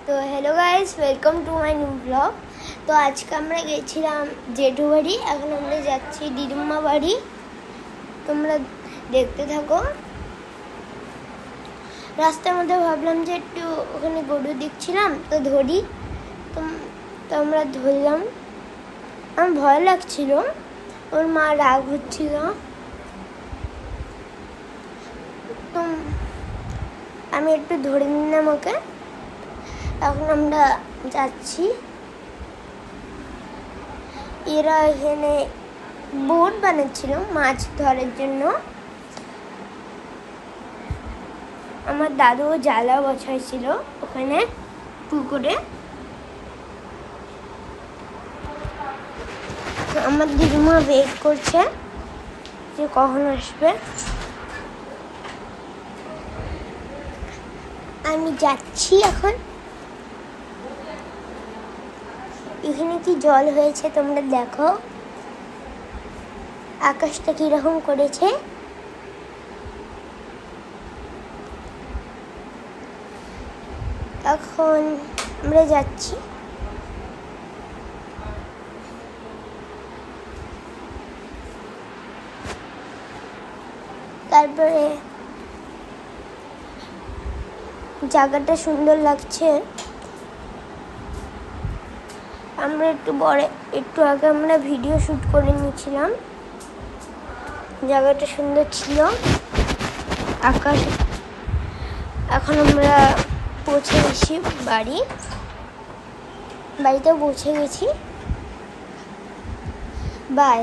তো hello guys, welcome to my new blog. তো আজকে আমরা গেছিলাম জেঠু বাড়ি, এখন আমরা যাচ্ছি দিদিমা বাড়ি। তোমরা দেখতে থাকো। রাস্তার মধ্যে ভাবলাম যে একটু ওখানে গরু দেখছিলাম তো ধরি, তো আমরা ধরলাম। আমার ভয় লাগছিল, ওর মা রাগ হচ্ছিল। তো আমি একটু ধরে নিলাম ওকে। এখন আমরা যাচ্ছি। এরা এখানে বোট বানাচ্ছিল মাছ ধরার জন্য। আমার দাদু জালা বসাইছিল ওখানে পুকুরে। আমার দিদিমা ওয়েট করছে যে কখন আসবে। আমি যাচ্ছি এখন। এখানে কি জল হয়েছে তোমরা দেখো, আকাশটা কিরকম করেছে। এখন আমরা যাচ্ছি। তারপরে জায়গাটা সুন্দর লাগছে। আমরা একটু আগে আমরা ভিডিও শুট করে নিয়েছিলাম। জায়গাটা সুন্দর ছিল, আকাশ। এখন আমরা পৌঁছে গেছি বাড়িতে পৌঁছে গেছি। বাই।